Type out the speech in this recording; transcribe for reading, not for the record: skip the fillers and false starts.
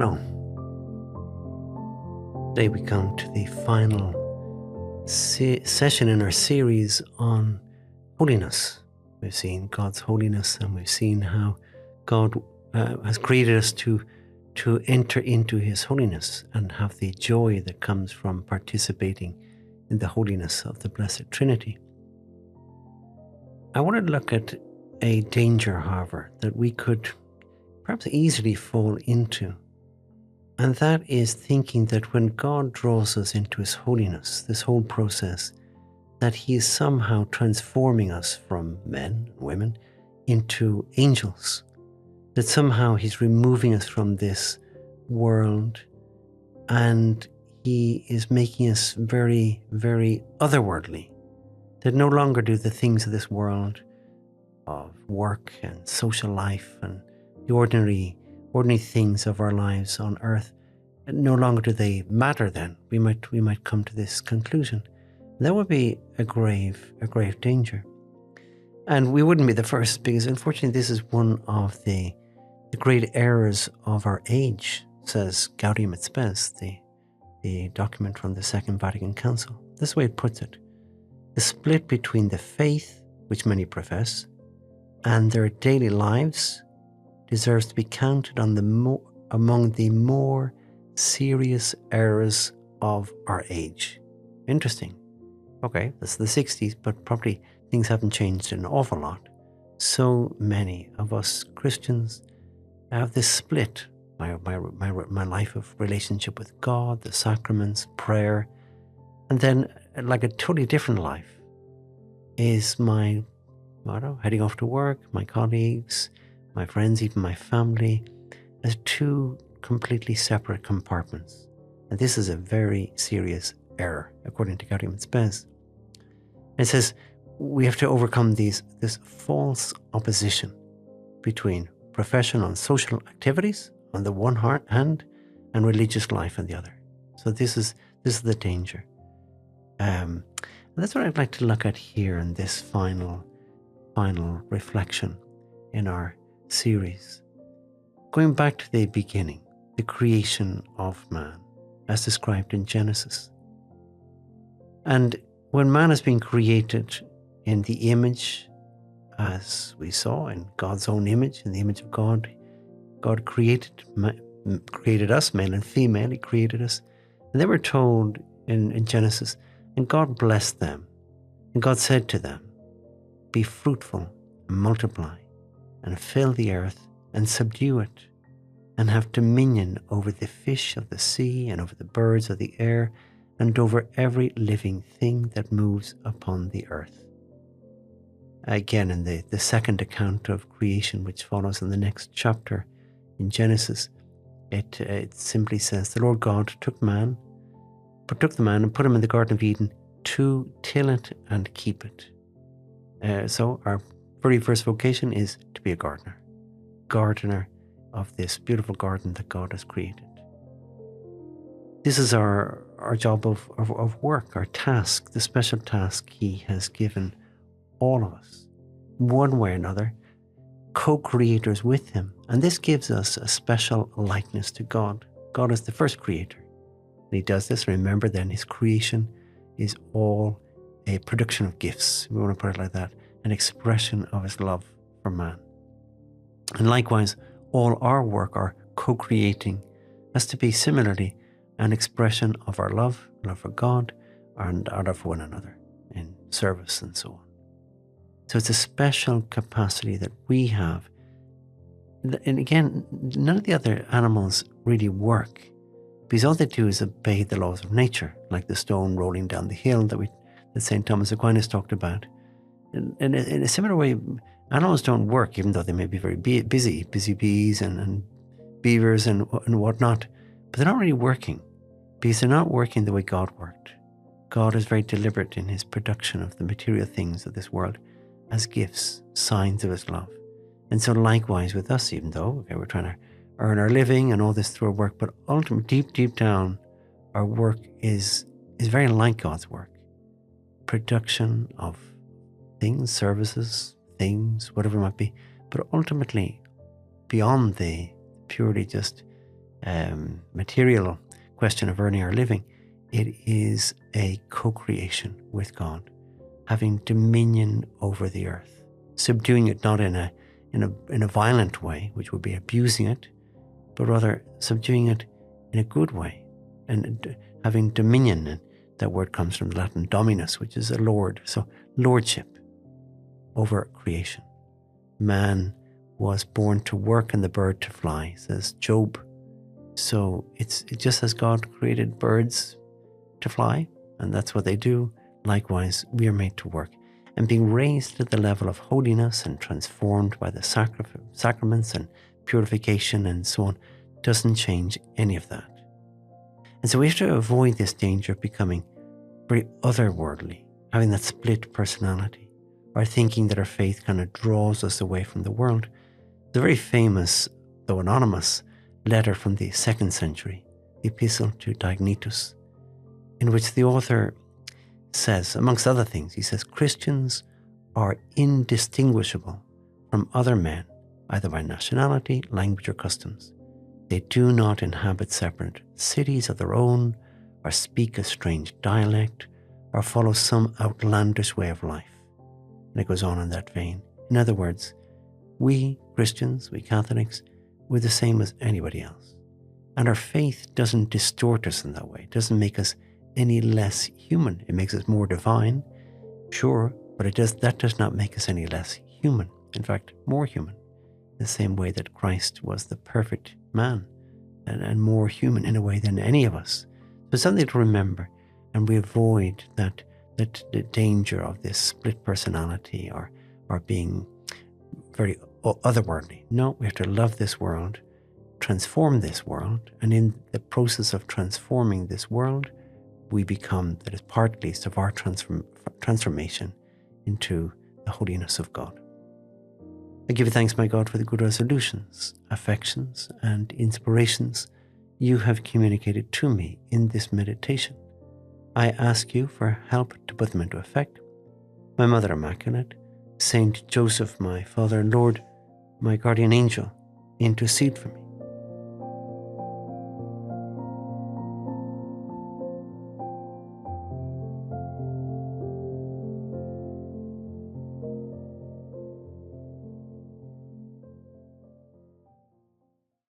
Hello. Today we come to the final session in our series on holiness. We've seen God's holiness, and we've seen how God has created us to enter into His holiness and have the joy that comes from participating in the holiness of the Blessed Trinity. I want to look at a danger, however, that we could perhaps easily fall into. And that is thinking that when God draws us into His holiness, this whole process, that He is somehow transforming us from men and women into angels. That somehow He's removing us from this world and He is making us very, very otherworldly. That no longer do the things of this world of work and social life and the ordinary things of our lives on earth, no longer do they matter then. We might come to this conclusion. That would be a grave danger. And we wouldn't be the first, because unfortunately this is one of the great errors of our age, says Gaudium et Spes, the document from the Second Vatican Council. This way it puts it: the split between the faith, which many profess, and their daily lives deserves to be counted on among the more serious errors of our age. Interesting. Okay, that's the 60s, but probably things haven't changed an awful lot. So many of us Christians have this split. My life of relationship with God, the sacraments, prayer, and then like a totally different life is my heading off to work, my colleagues, my friends, even my family, as two completely separate compartments. And this is a very serious error, according to Gaudium et Spes. It says we have to overcome this false opposition between professional and social activities on the one hand and religious life on the other. So this is the danger. And that's what I'd like to look at here in this final reflection in our series. Going back to the beginning, the creation of man, as described in Genesis. And when man has been created in the image, as we saw, in God's own image, in the image of God, God created us, male and female. He created us. And they were told in Genesis, and God blessed them. And God said to them, "Be fruitful and multiply, and fill the earth and subdue it, and have dominion over the fish of the sea and over the birds of the air and over every living thing that moves upon the earth." Again, in the second account of creation, which follows in the next chapter in Genesis, it simply says, "The Lord God took the man and put him in the Garden of Eden to till it and keep it." So our very first vocation is to be a gardener of this beautiful garden that God has created. This is our job of work, our task, the special task He has given all of us, one way or another, co-creators with Him. And this gives us a special likeness to God. God is the first creator. And He does this. Remember then, His creation is all a production of gifts. We want to put it like that. An expression of His love for man. And likewise, all our work, our co-creating, has to be similarly an expression of our love for God, and our love for one another in service and so on. So it's a special capacity that we have. And again, none of the other animals really work, because all they do is obey the laws of nature, like the stone rolling down the hill that St. Thomas Aquinas talked about. In a similar way, animals don't work, even though they may be very busy bees and beavers and whatnot, but they're not really working, because they're not working the way God worked. God is very deliberate in His production of the material things of this world as gifts, signs of His love. And so likewise with us, even though we're trying to earn our living and all this through our work, but ultimately, deep down, our work is very like God's work. Production of things, services, things, whatever it might be, but ultimately beyond the purely just material question of earning our living. It is a co-creation with God, having dominion over the earth, subduing it not in a violent way, which would be abusing it, but rather subduing it in a good way, and having dominion. And that word comes from the Latin dominus, which is a lord. So lordship over creation. Man was born to work and the bird to fly, says Job. So it's just as God created birds to fly, and that's what they do. Likewise, we are made to work. And being raised to the level of holiness and transformed by the sacraments and purification and so on doesn't change any of that. And so we have to avoid this danger of becoming very otherworldly, having that split personality, or thinking that our faith kind of draws us away from the world. The very famous, though anonymous, letter from the 2nd century, the Epistle to Diognetus, in which the author says, amongst other things, he says, Christians are indistinguishable from other men, either by nationality, language, or customs. They do not inhabit separate cities of their own, or speak a strange dialect, or follow some outlandish way of life. And it goes on in that vein. In other words, we Christians, we Catholics, we're the same as anybody else. And our faith doesn't distort us in that way. It doesn't make us any less human. It makes us more divine, sure, but that does not make us any less human. In fact, more human. The same way that Christ was the perfect man and more human in a way than any of us. So it's something to remember, and we avoid that the danger of this split personality or being very otherworldly. No, we have to love this world, transform this world, and in the process of transforming this world, we become, that is part at least of our transformation into the holiness of God. I give you thanks, my God, for the good resolutions, affections, and inspirations you have communicated to me in this meditation. I ask you for help to put them into effect. My Mother Immaculate, Saint Joseph, my Father and Lord, my guardian angel, intercede for me.